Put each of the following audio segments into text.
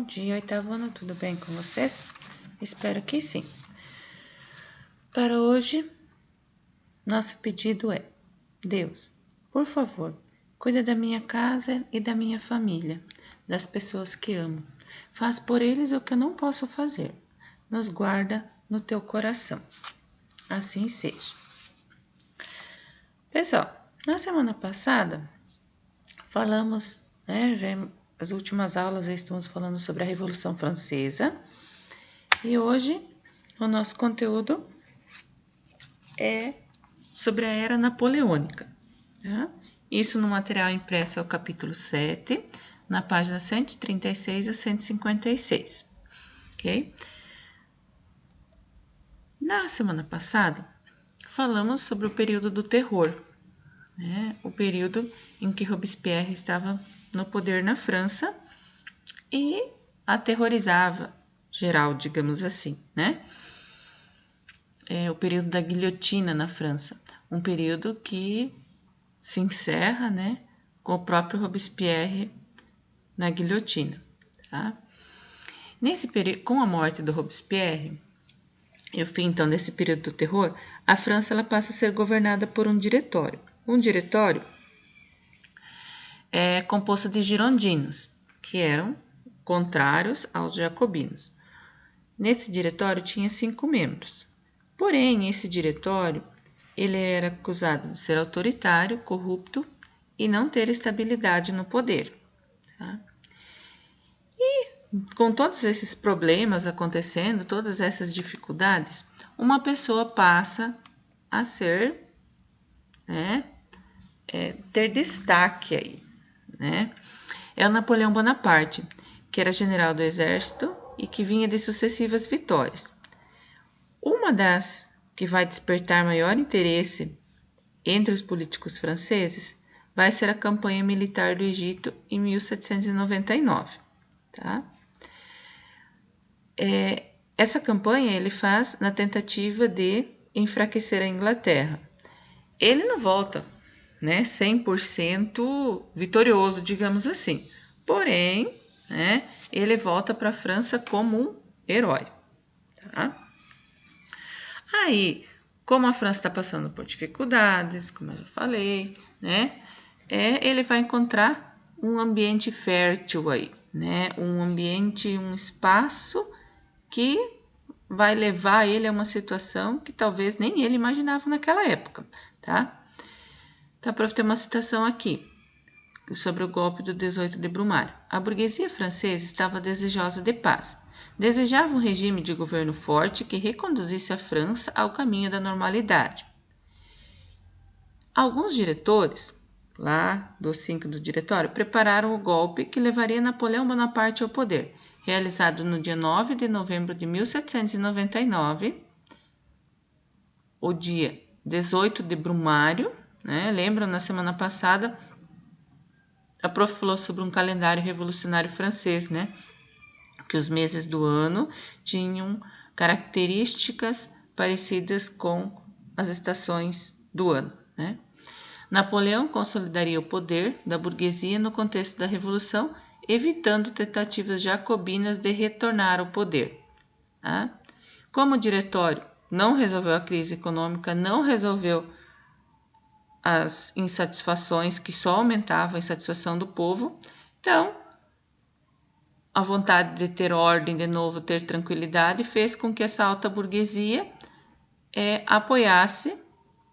dia, oitavo ano, tudo bem com vocês? Espero que sim. Para hoje, nosso pedido é: Deus, por favor, cuida da minha casa e da minha família, das pessoas que amo. Faz por eles o que eu não posso fazer. Nos guarda no teu coração. Assim seja. Pessoal, na semana passada, falamos, as últimas aulas estamos falando sobre a Revolução Francesa e hoje o nosso conteúdo é sobre a Era Napoleônica. Tá? Isso no material impresso é o capítulo 7, na página 136 a 156. Ok? Na semana passada, falamos sobre o período do terror, o período em que Robespierre estava no poder na França e aterrorizava geral, digamos assim, o período da guilhotina na França, um período que se encerra, com o próprio Robespierre na guilhotina. Tá? Nesse período, com a morte do Robespierre e o fim então desse período do terror, a França ela passa a ser governada por um diretório. Um diretório é composto de girondinos, que eram contrários aos jacobinos. Nesse diretório tinha 5 membros. Porém, esse diretório ele era acusado de ser autoritário, corrupto e não ter estabilidade no poder. Tá? E com todos esses problemas acontecendo, todas essas dificuldades, uma pessoa passa a ser, ter destaque aí. É o Napoleão Bonaparte, que era general do exército e que vinha de sucessivas vitórias. Uma das que vai despertar maior interesse entre os políticos franceses vai ser a campanha militar do Egito em 1799. Tá? Essa campanha ele faz na tentativa de enfraquecer a Inglaterra. Ele não volta 100% vitorioso, digamos assim. Porém, ele volta para a França como um herói. Tá? Aí, como a França está passando por dificuldades, como eu já falei, ele vai encontrar um ambiente fértil aí, um ambiente, um espaço que vai levar ele a uma situação que talvez nem ele imaginava naquela época, tá? Então, para ter uma citação aqui sobre o golpe do 18 de Brumário. A burguesia francesa estava desejosa de paz. Desejava um regime de governo forte que reconduzisse a França ao caminho da normalidade. Alguns diretores, lá dos 5 do diretório, prepararam o golpe que levaria Napoleão Bonaparte ao poder, realizado no dia 9 de novembro de 1799, o dia 18 de Brumário. Lembram, na semana passada, a prof falou sobre um calendário revolucionário francês, que os meses do ano tinham características parecidas com as estações do ano. Napoleão consolidaria o poder da burguesia no contexto da Revolução, evitando tentativas jacobinas de retornar ao poder. Tá? Como o diretório não resolveu a crise econômica, não resolveu as insatisfações que só aumentavam a insatisfação do povo, então a vontade de ter ordem de novo, ter tranquilidade, fez com que essa alta burguesia apoiasse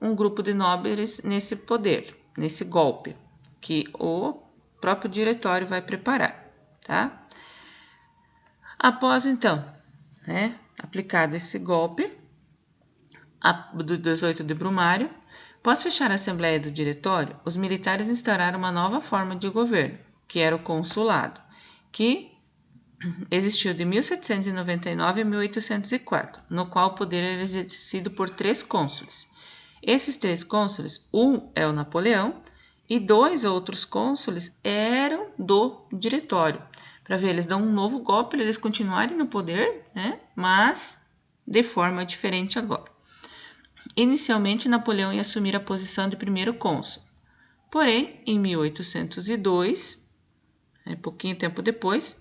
um grupo de nobres nesse poder, nesse golpe, que o próprio diretório vai preparar. Tá? Após, então, aplicado esse golpe do 18 de Brumário, após fechar a Assembleia do Diretório, os militares instauraram uma nova forma de governo, que era o consulado, que existiu de 1799 a 1804, no qual o poder era exercido por 3 cônsules. Esses 3 cônsules, um é o Napoleão e 2 outros cônsules eram do diretório. Para ver, eles dão um novo golpe para eles continuarem no poder, mas de forma diferente agora. Inicialmente, Napoleão ia assumir a posição de primeiro cônsul. Porém, em 1802, pouquinho tempo depois,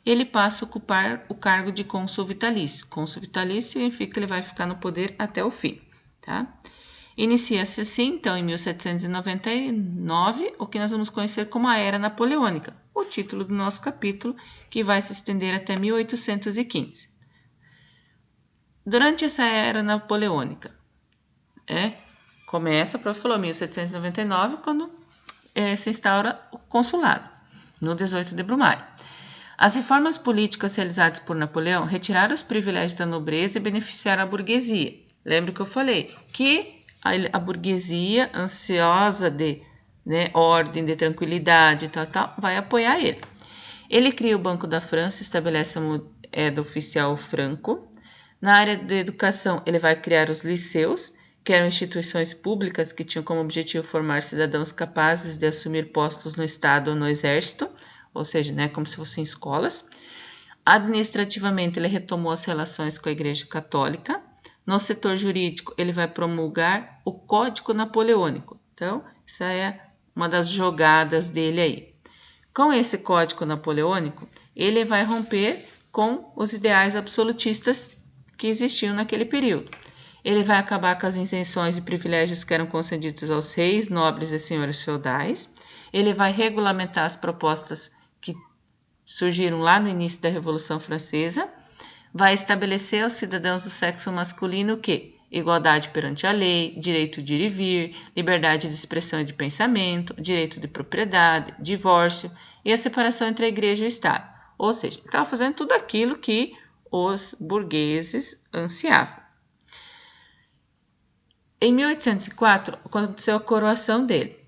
ele passa a ocupar o cargo de cônsul vitalício. Cônsul vitalício significa que ele vai ficar no poder até o fim, tá? Inicia-se assim, então, em 1799, o que nós vamos conhecer como a Era Napoleônica, o título do nosso capítulo, que vai se estender até 1815. Durante essa Era Napoleônica, começa, para falar 1799, quando se instaura o consulado, no 18 de Brumário. As reformas políticas realizadas por Napoleão retiraram os privilégios da nobreza e beneficiaram a burguesia. Lembra que eu falei que a burguesia, ansiosa de ordem, de tranquilidade, vai apoiar ele. Ele cria o Banco da França, estabelece a moeda oficial franco. Na área da educação, ele vai criar os liceus, que eram instituições públicas que tinham como objetivo formar cidadãos capazes de assumir postos no Estado ou no Exército, ou seja, como se fossem escolas. Administrativamente, ele retomou as relações com a Igreja Católica. No setor jurídico, ele vai promulgar o Código Napoleônico. Então, essa é uma das jogadas dele aí. Com esse Código Napoleônico, ele vai romper com os ideais absolutistas que existiam naquele período. Ele vai acabar com as isenções e privilégios que eram concedidos aos reis, nobres e senhores feudais. Ele vai regulamentar as propostas que surgiram lá no início da Revolução Francesa. Vai estabelecer aos cidadãos do sexo masculino o quê? Igualdade perante a lei, direito de ir e vir, liberdade de expressão e de pensamento, direito de propriedade, divórcio e a separação entre a igreja e o Estado. Ou seja, ele estava fazendo tudo aquilo que os burgueses ansiavam. Em 1804, aconteceu a coroação dele.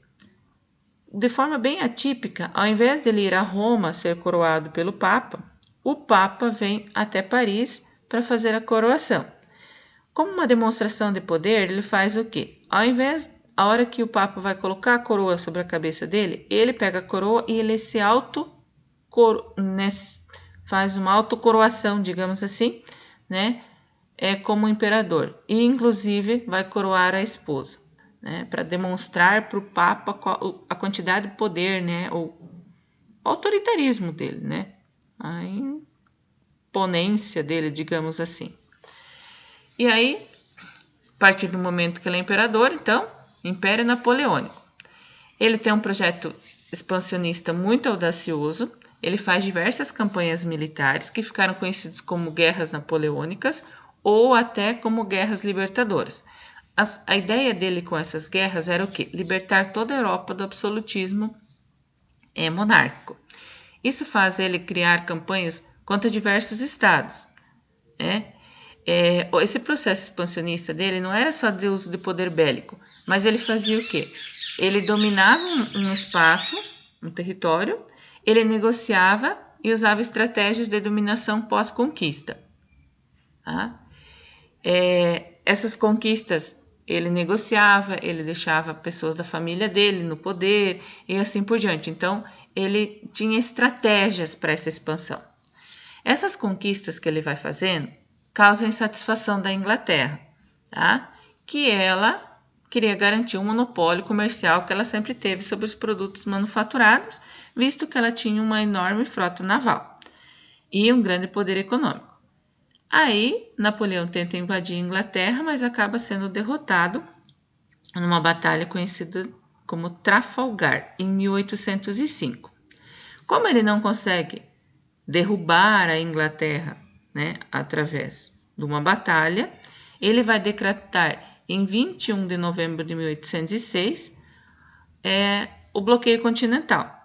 De forma bem atípica, ao invés de ele ir a Roma ser coroado pelo Papa, o Papa vem até Paris para fazer a coroação. Como uma demonstração de poder, ele faz o quê? A hora que o Papa vai colocar a coroa sobre a cabeça dele, ele pega a coroa e ele faz uma autocoroação, digamos assim, como imperador. E, inclusive, vai coroar a esposa, para demonstrar para o Papa a quantidade de poder, o autoritarismo dele, a imponência dele, digamos assim. E aí, a partir do momento que ele é imperador, então, Império Napoleônico. Ele tem um projeto expansionista muito audacioso. Ele faz diversas campanhas militares que ficaram conhecidas como guerras napoleônicas ou até como guerras libertadoras. A ideia dele com essas guerras era o quê? Libertar toda a Europa do absolutismo monárquico. Isso faz ele criar campanhas contra diversos estados. Esse processo expansionista dele não era só de uso de poder bélico, mas ele fazia o quê? Ele dominava um espaço, um território, ele negociava e usava estratégias de dominação pós-conquista. Essas conquistas ele negociava, ele deixava pessoas da família dele no poder e assim por diante. Então, ele tinha estratégias para essa expansão. Essas conquistas que ele vai fazendo causam insatisfação da Inglaterra, que ela queria garantir um monopólio comercial que ela sempre teve sobre os produtos manufaturados, visto que ela tinha uma enorme frota naval e um grande poder econômico. Aí, Napoleão tenta invadir a Inglaterra, mas acaba sendo derrotado numa batalha conhecida como Trafalgar, em 1805. Como ele não consegue derrubar a Inglaterra, através de uma batalha, ele vai decretar em 21 de novembro de 1806 o bloqueio continental.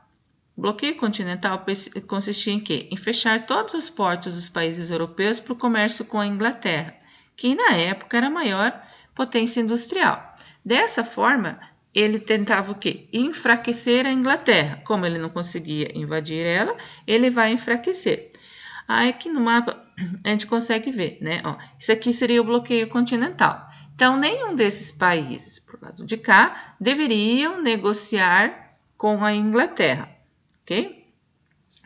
O bloqueio continental consistia em quê? Em fechar todos os portos dos países europeus para o comércio com a Inglaterra, que na época era a maior potência industrial. Dessa forma, ele tentava o quê? Enfraquecer a Inglaterra. Como ele não conseguia invadir ela, ele vai enfraquecer. Aqui no mapa a gente consegue ver, isso aqui seria o bloqueio continental. Então, nenhum desses países, por lado de cá, deveriam negociar com a Inglaterra, ok?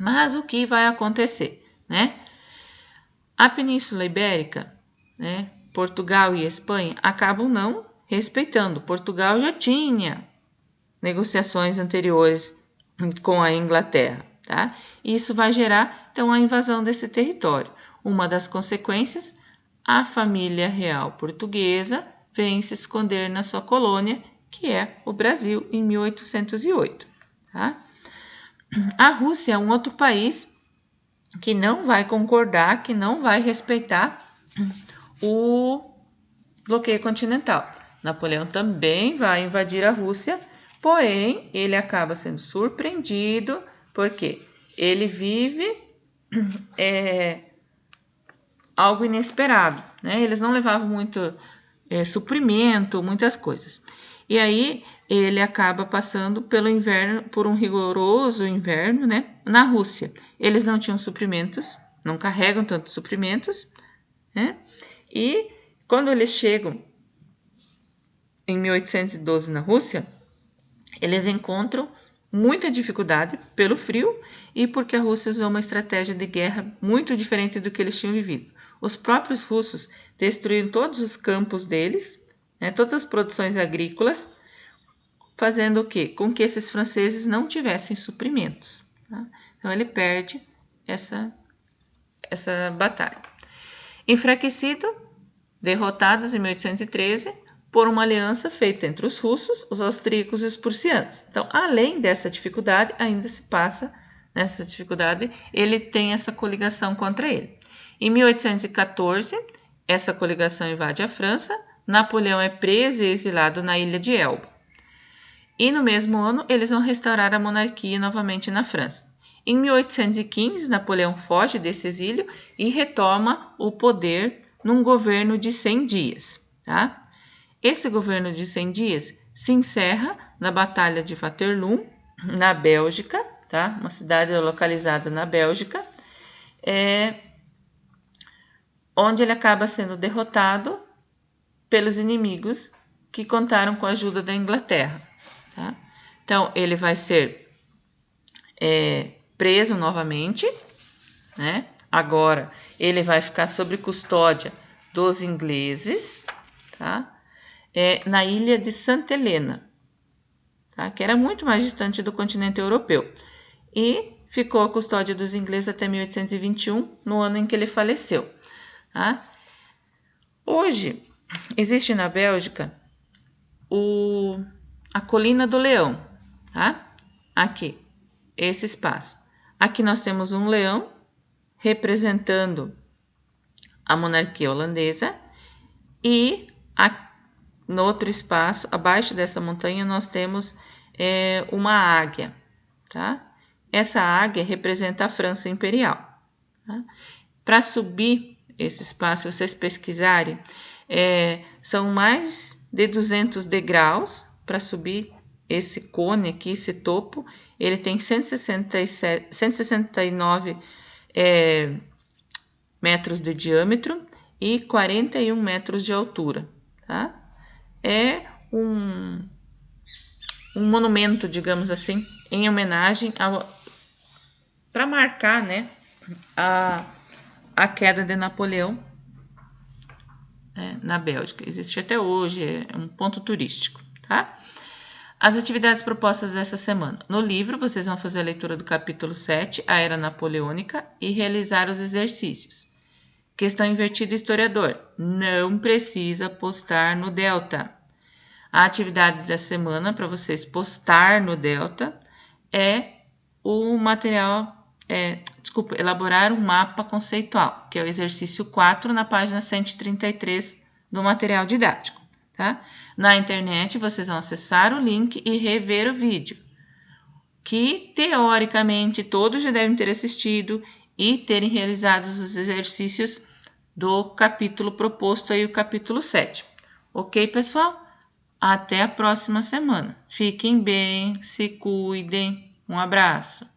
Mas o que vai acontecer, A Península Ibérica, Portugal e Espanha, acabam não respeitando. Portugal já tinha negociações anteriores com a Inglaterra. tá? E isso vai gerar, então, a invasão desse território. Uma das consequências, a família real portuguesa vem se esconder na sua colônia, que é o Brasil, em 1808. Tá? A Rússia é um outro país que não vai concordar, que não vai respeitar o bloqueio continental. Napoleão também vai invadir a Rússia, porém ele acaba sendo surpreendido, porque ele vive algo inesperado, né? Eles não levavam muito suprimento, muitas coisas. E aí ele acaba passando pelo inverno, por um rigoroso inverno, né, na Rússia. Eles não tinham suprimentos, não carregam tantos suprimentos, né? E quando eles chegam em 1812 na Rússia, eles encontram muita dificuldade pelo frio e porque a Rússia usou uma estratégia de guerra muito diferente do que eles tinham vivido. Os próprios russos destruíram todos os campos deles, né, todas as produções agrícolas, fazendo o quê? Com que esses franceses não tivessem suprimentos. Tá? Então ele perde essa batalha. Enfraquecido, derrotados em 1813 por uma aliança feita entre os russos, os austríacos e os prussianos. Então, além dessa dificuldade, ainda se passa nessa dificuldade, ele tem essa coligação contra ele. Em 1814, essa coligação invade a França, Napoleão é preso e exilado na ilha de Elba. E no mesmo ano, eles vão restaurar a monarquia novamente na França. Em 1815, Napoleão foge desse exílio e retoma o poder num governo de 100 dias. Tá? Esse governo de 100 dias se encerra na Batalha de Waterloo, na Bélgica, tá? Uma cidade localizada na Bélgica, onde ele acaba sendo derrotado pelos inimigos que contaram com a ajuda da Inglaterra. Tá? Então, ele vai ser preso novamente, né? Agora, ele vai ficar sob custódia dos ingleses, tá? Na ilha de Santa Helena, tá? Que era muito mais distante do continente europeu. E ficou a custódia dos ingleses até 1821, no ano em que ele faleceu. Tá? Hoje, existe na Bélgica a Colina do Leão. Tá? Aqui, esse espaço. Aqui nós temos um leão representando a monarquia holandesa e no outro espaço, abaixo dessa montanha, nós temos uma águia. Tá? Essa águia representa a França imperial. Tá? Para subir esse espaço, se vocês pesquisarem, são mais de 200 degraus para subir esse cone aqui, esse topo. Ele tem 169 metros de diâmetro e 41 metros de altura. Tá? É um monumento, digamos assim, em homenagem para marcar, né, a queda de Napoleão na Bélgica. Existe até hoje, é um ponto turístico. Tá? As atividades propostas dessa semana. No livro, vocês vão fazer a leitura do capítulo 7, a Era Napoleônica, e realizar os exercícios. Questão invertida, historiador. Não precisa postar no Delta. A atividade da semana para vocês postar no Delta é o material, elaborar um mapa conceitual, que é o exercício 4 na página 133 do material didático. Tá? Na internet, vocês vão acessar o link e rever o vídeo, que teoricamente todos já devem ter assistido e terem realizado os exercícios do capítulo proposto aí, o capítulo 7. Ok, pessoal? Até a próxima semana. Fiquem bem, se cuidem. Um abraço.